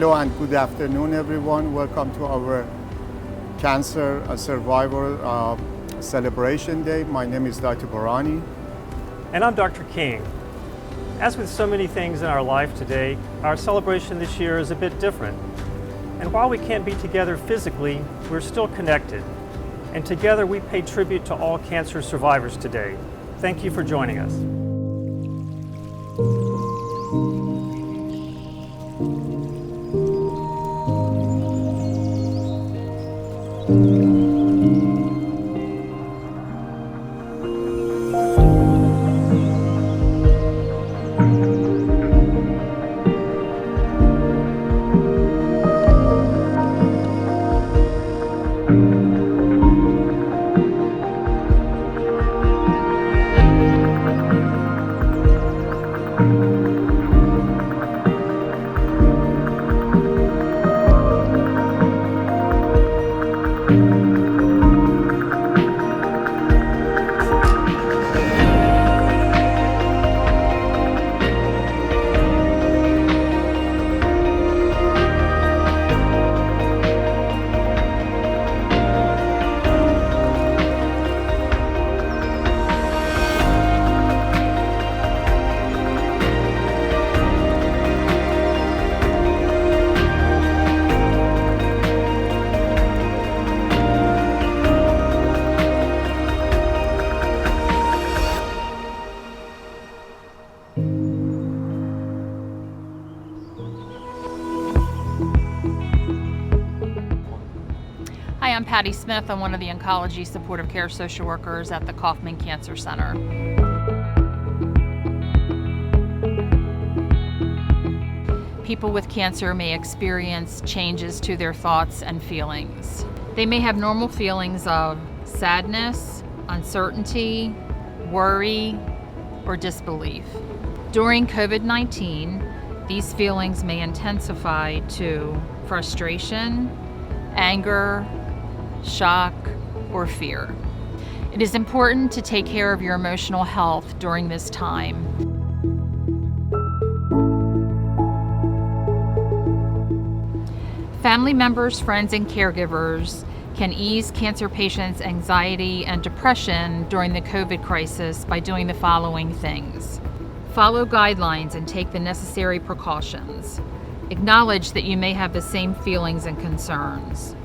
Hello and good afternoon, everyone. Welcome to our Cancer Survivor Celebration Day. My name is Dr. Barani. And I'm Dr. King. As with so many things in our life today, our celebration this year is a bit different. And while we can't be together physically, we're still connected. And together we pay tribute to all cancer survivors today. Thank you for joining us. Hi, I'm Patty Smith. I'm one of the Oncology Supportive Care Social Workers at the Kaufman Cancer Center. People with cancer may experience changes to their thoughts and feelings. They may have normal feelings of sadness, uncertainty, worry, or disbelief. During COVID-19, these feelings may intensify to frustration, anger, shock, or fear. It is important to take care of your emotional health during this time. Family members, friends, and caregivers can ease cancer patients' anxiety and depression during the COVID crisis by doing the following things. Follow guidelines and take the necessary precautions. Acknowledge that you may have the same feelings and concerns.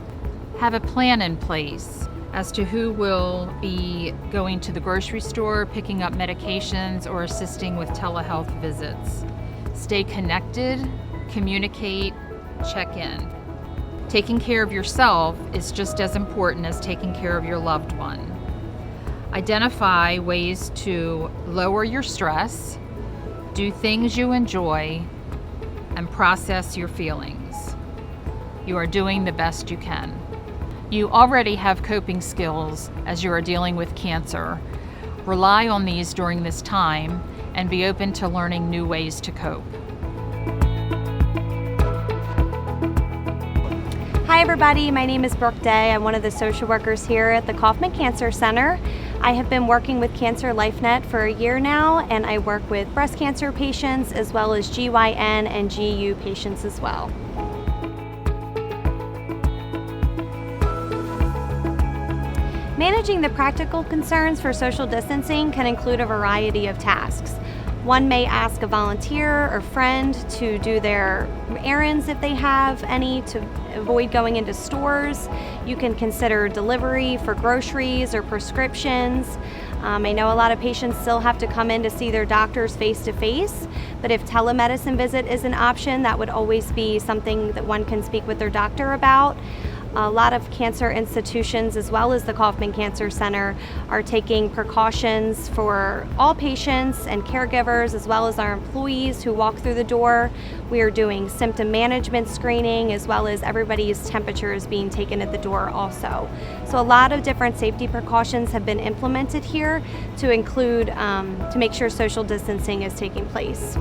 Have a plan in place as to who will be going to the grocery store, picking up medications, or assisting with telehealth visits. Stay connected, communicate, check in. Taking care of yourself is just as important as taking care of your loved one. Identify ways to lower your stress, do things you enjoy, and process your feelings. You are doing the best you can. You already have coping skills as you are dealing with cancer. Rely on these during this time and be open to learning new ways to cope. Hi everybody, my name is Brooke Day. I'm one of the social workers here at the Kaufman Cancer Center. I have been working with Cancer LifeNet for a year now, and I work with breast cancer patients as well as GYN and GU patients as well. Managing the practical concerns for social distancing can include a variety of tasks. One may ask a volunteer or friend to do their errands if they have any, to avoid going into stores. You can consider delivery for groceries or prescriptions. I know a lot of patients still have to come in to see their doctors face-to-face, but if telemedicine visit is an option, that would always be something that one can speak with their doctor about. A lot of cancer institutions, as well as the Kaufman Cancer Center, are taking precautions for all patients and caregivers, as well as our employees who walk through the door. We are doing symptom management screening, as well as everybody's temperature is being taken at the door also. So a lot of different safety precautions have been implemented here to include, to make sure social distancing is taking place.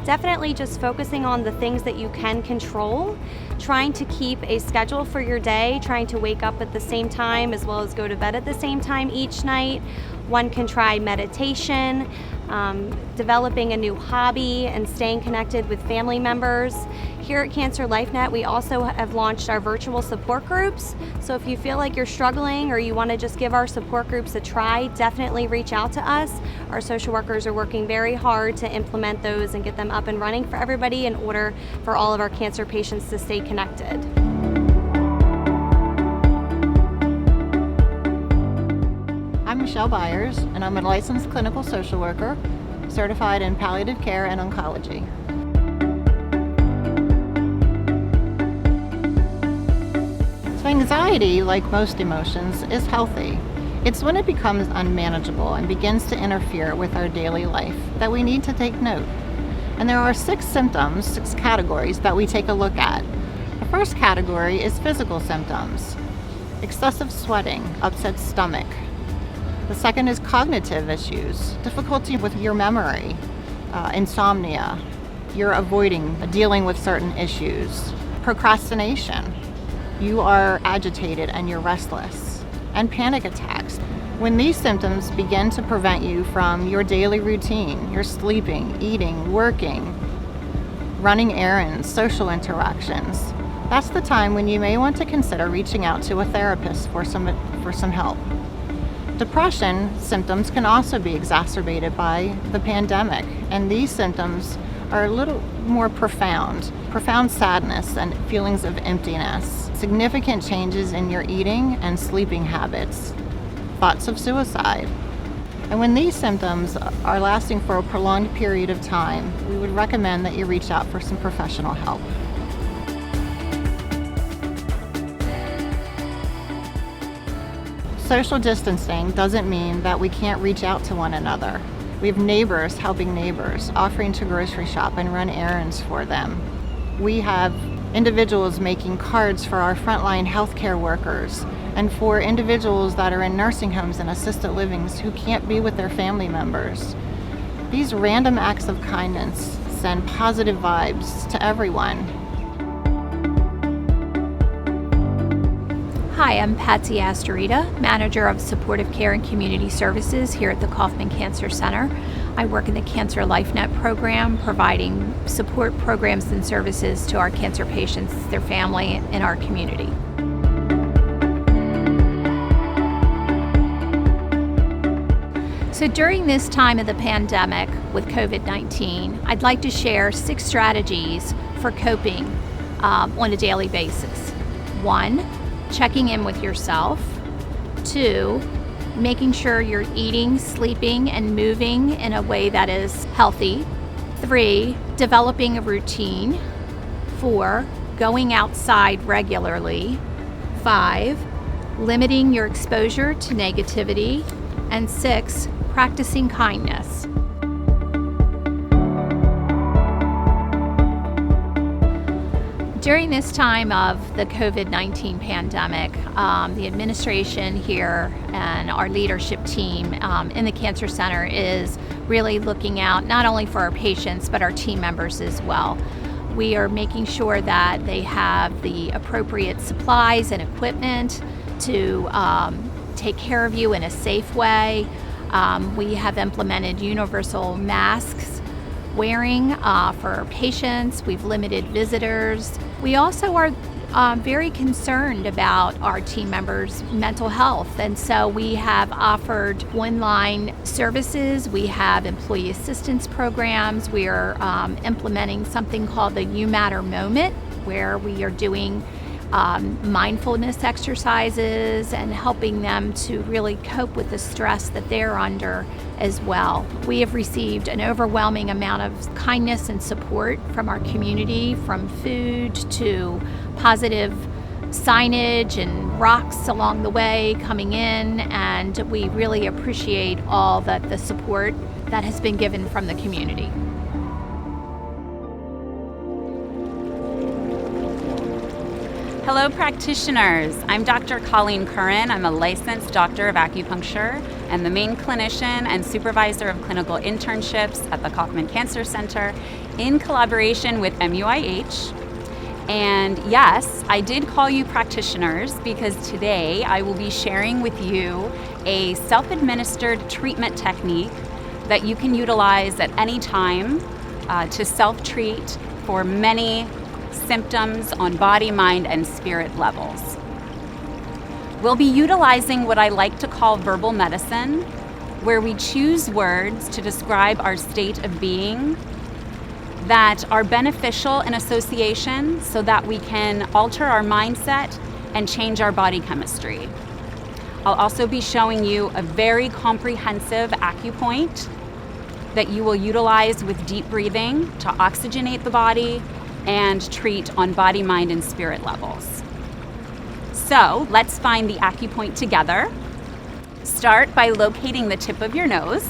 Definitely just focusing on the things that you can control, trying to keep a schedule for your day, trying to wake up at the same time as well as go to bed at the same time each night. One can try meditation, developing a new hobby, and staying connected with family members. Here at Cancer LifeNet, we also have launched our virtual support groups. So if you feel like you're struggling or you want to just give our support groups a try, definitely reach out to us. Our social workers are working very hard to implement those and get them up and running for everybody in order for all of our cancer patients to stay connected. I'm Michelle Byers, and I'm a licensed clinical social worker, certified in palliative care and oncology. So anxiety, like most emotions, is healthy. It's when it becomes unmanageable and begins to interfere with our daily life that we need to take note. And there are 6 symptoms, 6 categories that we take a look at. The first category is physical symptoms: excessive sweating, upset stomach. The second is cognitive issues, difficulty with your memory, insomnia, you're avoiding dealing with certain issues, procrastination, you are agitated and you're restless, and panic attacks. When these symptoms begin to prevent you from your daily routine, you're sleeping, eating, working, running errands, social interactions, that's the time when you may want to consider reaching out to a therapist for some help. Depression symptoms can also be exacerbated by the pandemic, and these symptoms are a little more profound sadness and feelings of emptiness, significant changes in your eating and sleeping habits, thoughts of suicide. And when these symptoms are lasting for a prolonged period of time, we would recommend that you reach out for some professional help. Social distancing doesn't mean that we can't reach out to one another. We have neighbors helping neighbors, offering to grocery shop and run errands for them. We have individuals making cards for our frontline healthcare workers and for individuals that are in nursing homes and assisted livings who can't be with their family members. These random acts of kindness send positive vibes to everyone. Hi, I'm Patsy Astorita, Manager of Supportive Care and Community Services here at the Kaufman Cancer Center. I work in the Cancer LifeNet program, providing support programs and services to our cancer patients, their family, and our community. So during this time of the pandemic with COVID-19, I'd like to share 6 strategies for coping on a daily basis. 1, checking in with yourself. 2, making sure you're eating, sleeping, and moving in a way that is healthy. 3, developing a routine. 4, going outside regularly. 5, limiting your exposure to negativity. And 6, practicing kindness. During this time of the COVID-19 pandemic, the administration here and our leadership team in the Cancer Center is really looking out not only for our patients, but our team members as well. We are making sure that they have the appropriate supplies and equipment to take care of you in a safe way. We have implemented universal masks wearing for patients. We've limited visitors. We also are very concerned about our team members' mental health, and so we have offered online services. We have employee assistance programs. We are implementing something called the You Matter moment, where we are doing mindfulness exercises and helping them to really cope with the stress that they're under as well. We have received an overwhelming amount of kindness and support from our community, from food to positive signage and rocks along the way coming in, and we really appreciate all the support that has been given from the community. Hello practitioners, I'm Dr. Colleen Curran. I'm a licensed doctor of acupuncture and the main clinician and supervisor of clinical internships at the Kaufman Cancer Center in collaboration with MUIH. And yes, I did call you practitioners because today I will be sharing with you a self-administered treatment technique that you can utilize at any time to self-treat for many symptoms on body, mind, and spirit levels. We'll be utilizing what I like to call verbal medicine, where we choose words to describe our state of being that are beneficial in association so that we can alter our mindset and change our body chemistry. I'll also be showing you a very comprehensive acupoint that you will utilize with deep breathing to oxygenate the body and treat on body, mind, and spirit levels. So let's find the acupoint together. Start by locating the tip of your nose.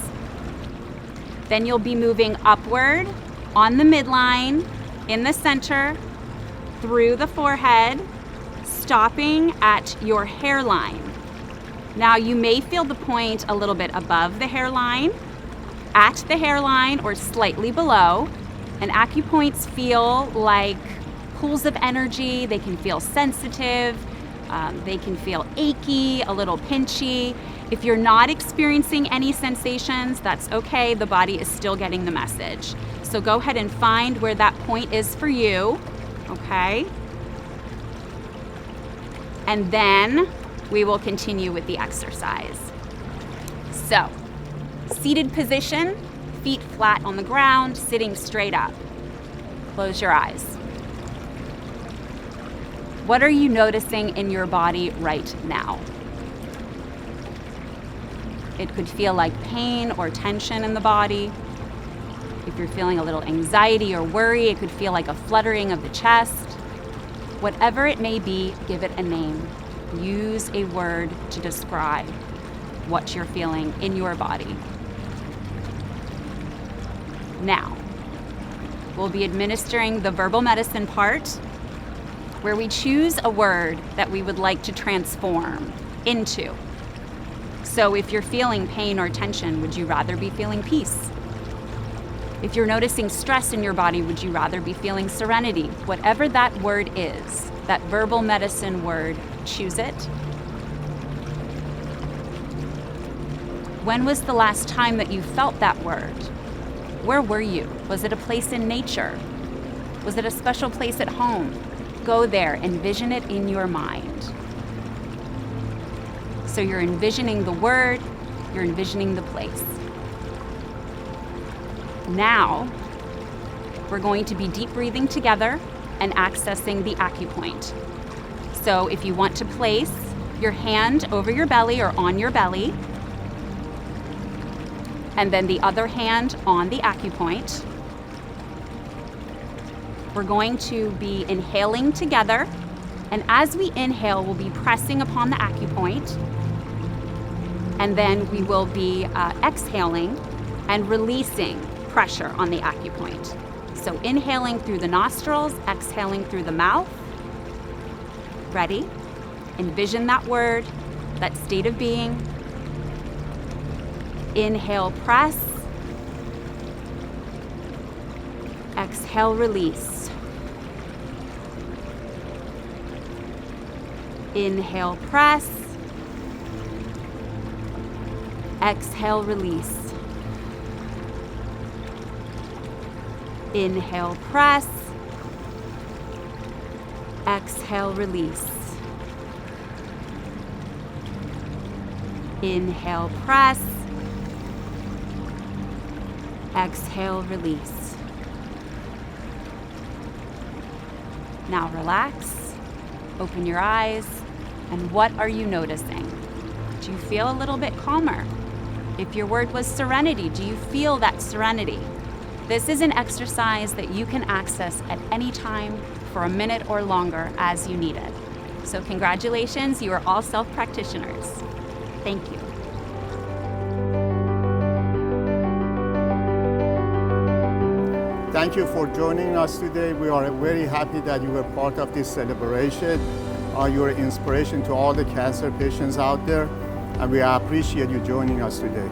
Then you'll be moving upward on the midline, in the center, through the forehead, stopping at your hairline. Now you may feel the point a little bit above the hairline, at the hairline, or slightly below. And acupoints feel like pools of energy. They can feel sensitive, they can feel achy, a little pinchy. If you're not experiencing any sensations, that's okay. The body is still getting the message. So go ahead and find where that point is for you, okay? And then we will continue with the exercise. So, seated position, feet flat on the ground, sitting straight up. Close your eyes. What are you noticing in your body right now? It could feel like pain or tension in the body. If you're feeling a little anxiety or worry, it could feel like a fluttering of the chest. Whatever it may be, give it a name. Use a word to describe what you're feeling in your body. Now, we'll be administering the verbal medicine part, where we choose a word that we would like to transform into. So if you're feeling pain or tension, would you rather be feeling peace? If you're noticing stress in your body, would you rather be feeling serenity? Whatever that word is, that verbal medicine word, choose it. When was the last time that you felt that word? Where were you? Was it a place in nature? Was it a special place at home? Go there, envision it in your mind. So you're envisioning the word, you're envisioning the place. Now, we're going to be deep breathing together and accessing the acupoint. So if you want to place your hand over your belly or on your belly, and then the other hand on the acupoint, we're going to be inhaling together. And as we inhale, we'll be pressing upon the acupoint. And then we will be exhaling and releasing pressure on the acupoint. So inhaling through the nostrils, exhaling through the mouth. Ready? Envision that word, that state of being. Inhale, press. Exhale, release. Inhale, press. Exhale, release. Inhale, press. Exhale, release. Inhale, press. Exhale, release. Now relax, open your eyes, and what are you noticing? Do you feel a little bit calmer? If your word was serenity, do you feel that serenity? This is an exercise that you can access at any time for a minute or longer as you need it. So congratulations, you are all self-practitioners. Thank you. Thank you for joining us today. We are very happy that you were part of this celebration. You're an inspiration to all the cancer patients out there, and we appreciate you joining us today.